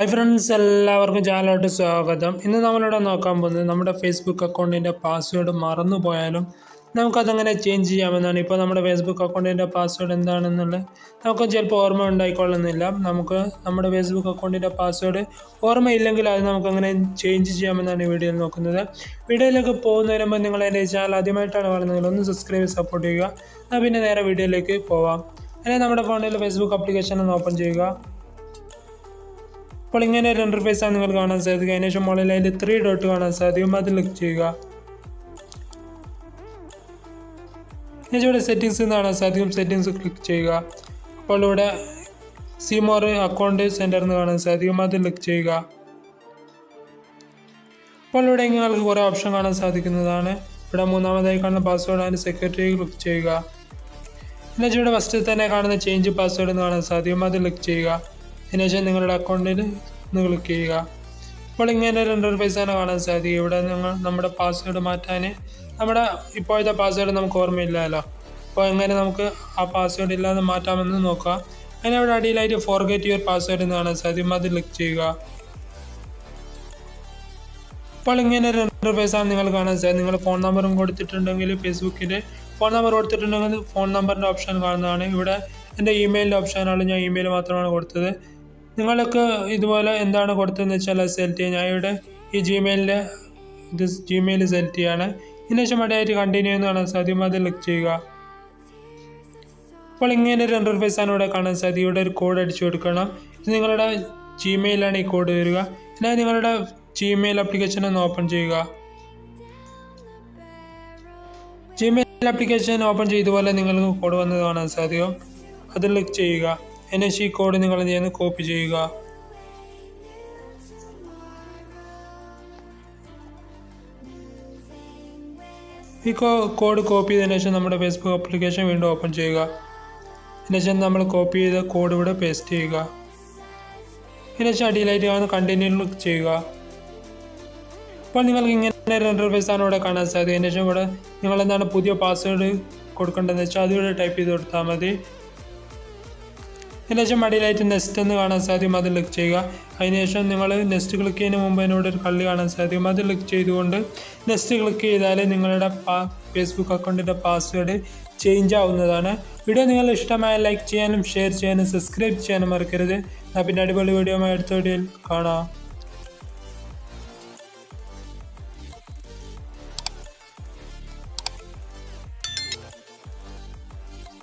Hi friends, എല്ലാവർക്കും ചാനലോട്ട് സ്വാഗതം. ഇന്ന് നമ്മളിവിടെ നോക്കാൻ പോകുന്നത് നമ്മുടെ ഫേസ്ബുക്ക് അക്കൗണ്ടിൻ്റെ പാസ്വേഡ് മറന്നു പോയാലും നമുക്കതങ്ങനെ ചേഞ്ച് ചെയ്യാമെന്നാണ്. ഇപ്പോൾ നമ്മുടെ ഫേസ്ബുക്ക് അക്കൗണ്ടിൻ്റെ പാസ്വേഡ് എന്താണെന്നുള്ളത് നമുക്ക് ചിലപ്പോൾ ഓർമ്മ ഉണ്ടായിക്കൊള്ളുന്നില്ല. നമുക്ക് നമ്മുടെ ഫേസ്ബുക്ക് അക്കൗണ്ടിൻ്റെ പാസ്വേഡ് ഓർമ്മയില്ലെങ്കിൽ അത് നമുക്കങ്ങനെ ചേഞ്ച് ചെയ്യാമെന്നാണ് ഈ വീഡിയോയിൽ നോക്കുന്നത്. വീഡിയോയിലേക്ക് പോകുന്നതിന് മുമ്പ് നിങ്ങൾ എൻ്റെ ചാനൽ ആദ്യമായിട്ടാണ് കാണുന്നതെങ്കിൽ ഒന്ന് സബ്സ്ക്രൈബ് സപ്പോർട്ട് ചെയ്യുക. എന്നാൽ പിന്നെ നേരെ വീഡിയോയിലേക്ക് പോവാം. അല്ലെങ്കിൽ നമ്മുടെ ഫോണിൽ ഫേസ്ബുക്ക് ആപ്ലിക്കേഷൻ ഒന്ന് ഓപ്പൺ ചെയ്യുക. അപ്പോൾ ഇങ്ങനെ ഒരു ഇൻ്റർഫേസാണ് നിങ്ങൾ കാണാൻ സാധിക്കുക. അതിനുശേഷം മുകളിൽ അതിൻ്റെ 3 ഡോട്ട് കാണാൻ സാധിക്കും, അത് ക്ലിക്ക് ചെയ്യുക. അതിനുശേഷം ഇവിടെ സെറ്റിങ്സ് എന്ന് കാണാൻ സാധിക്കും, സെറ്റിങ്സ് ക്ലിക്ക് ചെയ്യുക. അപ്പോൾ ഇവിടെ സിമോർ അക്കൗണ്ട് സെൻറ്റർ എന്ന് കാണാൻ സാധിക്കും, അത് ക്ലിക്ക് ചെയ്യുക. അപ്പോൾ ഇവിടെ നിങ്ങൾക്ക് കുറേ ഓപ്ഷൻ കാണാൻ സാധിക്കുന്നതാണ്. ഇവിടെ മൂന്നാമതായി കാണുന്ന പാസ്വേഡ് ആൻഡ് സെക്യൂരിറ്റി ക്ലിക്ക് ചെയ്യുക. എന്നുവെച്ചാൽ ഇവിടെ ഫസ്റ്റ് തന്നെ കാണുന്ന ചേഞ്ച് പാസ്വേഡ് എന്ന് കാണാൻ സാധിക്കും, അത് ക്ലിക്ക് ചെയ്യുക. അതിനുശേഷം നിങ്ങളുടെ അക്കൗണ്ടിൽ ഒന്ന് ക്ലിക്ക് ചെയ്യുക. അപ്പോൾ ഇങ്ങനെ ഒരു ഇൻ്റർഫേസാണ് കാണാൻ സാധിക്കുക. ഇവിടെ നമ്മുടെ പാസ്വേഡ് മാറ്റാൻ നമ്മുടെ ഇപ്പോഴത്തെ പാസ്വേഡ് നമുക്ക് ഓർമ്മയില്ലല്ലോ. അപ്പോൾ എങ്ങനെ നമുക്ക് ആ പാസ്വേഡ് ഇല്ലാതെ മാറ്റാമെന്ന് നോക്കുക. അങ്ങനെ അവിടെ അടിയിലായിട്ട് ഫോർഗെറ്റ് യുവർ പാസ്വേഡ് എന്ന് കാണാൻ സാധിക്കും, അത് ക്ലിക്ക് ചെയ്യുക. അപ്പോൾ ഇങ്ങനെ ഒരു ഇൻ്റർഫേസാണ് നിങ്ങൾ കാണാൻ സാധിക്കും. നിങ്ങൾ ഫോൺ നമ്പറും കൊടുത്തിട്ടുണ്ടെങ്കിൽ ഫേസ്ബുക്കിൻ്റെ ഫോൺ നമ്പർ കൊടുത്തിട്ടുണ്ടെങ്കിൽ ഫോൺ നമ്പറിൻ്റെ ഓപ്ഷൻ കാണുന്നതാണ്. ഇവിടെ എൻ്റെ ഇമെയിലിൻ്റെ ഓപ്ഷനാണ്, ഞാൻ ഇമെയിൽ മാത്രമാണ് കൊടുത്തത്. നിങ്ങൾക്ക് ഇതുപോലെ എന്താണ് കൊടുത്തതെന്ന് വെച്ചാൽ അത് സെലക്ട് ചെയ്യുക. ഞാൻ ഇവിടെ ഈ ജിമെയിൽ സെലക്ട് ചെയ്യാണ്. ഇതിനുശേഷം അടിയായിട്ട് കണ്ടിന്യൂ എന്ന് കാണാൻ സാധിക്കും, അത് ക്ലിക്ക് ചെയ്യുക. അപ്പോൾ ഇങ്ങനെ ഒരു ഇൻ്റർഫേസാണ് ഇവിടെ കാണാൻ സാധിക്കും. ഇവിടെ ഒരു കോഡ് അടിച്ചു കൊടുക്കണം. ഇത് നിങ്ങളുടെ ജിമെയിലാണ് ഈ കോഡ് വരിക. എന്നാൽ നിങ്ങളുടെ ജിമെയിൽ ആപ്ലിക്കേഷൻ ഒന്ന് ഓപ്പൺ ചെയ്യുക. ജിമെയിൽ ആപ്ലിക്കേഷൻ ഓപ്പൺ ചെയ്തതുപോലെ നിങ്ങൾക്ക് കോഡ് വന്ന് കാണാൻ സാധിക്കും, അത് ക്ലിക്ക് ചെയ്യുക. അതിനുശേഷം ഈ കോഡ് നിങ്ങൾ എന്ത് ചെയ്യുന്നു, കോപ്പി ചെയ്യുക. ഈ കോഡ് കോപ്പി ചെയ്തതിനു ശേഷം നമ്മുടെ ഫേസ്ബുക്ക് ആപ്ലിക്കേഷൻ വീണ്ടും ഓപ്പൺ ചെയ്യുക. അതിനുശേഷം നമ്മൾ കോപ്പി ചെയ്ത കോഡ് ഇവിടെ പേസ്റ്റ് ചെയ്യുക. അതിനുശേഷം അടിയിലായിട്ട് കാണുന്ന കണ്ടിന്യൂ ക്ലിക്ക് ചെയ്യുക. അപ്പോൾ നിങ്ങൾക്ക് ഇങ്ങനെ ഒരു ഇൻ്റർഫേസാണ് ഇവിടെ കാണാൻ സാധിക്കും. അതിനുശേഷം ഇവിടെ നിങ്ങൾ എന്താണ് പുതിയ പാസ്വേഡ് കൊടുക്കേണ്ടതെന്ന് വെച്ചാൽ അതിവിടെ ടൈപ്പ് ചെയ്ത് കൊടുത്താൽ മതി. അതിനുശേഷം അടിയിലായിട്ട് നെക്സ്റ്റ് എന്ന് കാണാൻ സാധിക്കും, അത് ക്ലിക്ക് ചെയ്യുക. അതിനുശേഷം നിങ്ങൾ നെക്സ്റ്റ് ക്ലിക്ക് ചെയ്യുന്നതിന് മുമ്പ് എന്നോട് ഒരു കള്ളി കാണാൻ സാധിക്കും, അത് ക്ലിക്ക് ചെയ്തുകൊണ്ട് നെക്സ്റ്റ് ക്ലിക്ക് ചെയ്താൽ നിങ്ങളുടെ ഫേസ്ബുക്ക് അക്കൗണ്ടിൻ്റെ പാസ്വേഡ് ചേഞ്ച് ആവുന്നതാണ്. വീഡിയോ നിങ്ങൾ ഇഷ്ടമായ ലൈക്ക് ചെയ്യാനും ഷെയർ ചെയ്യാനും സബ്സ്ക്രൈബ് ചെയ്യാനും മറക്കരുത്. പിന്നെ അടിപൊളി വീഡിയോ അടുത്ത വീഡിയോയിൽ കാണാം.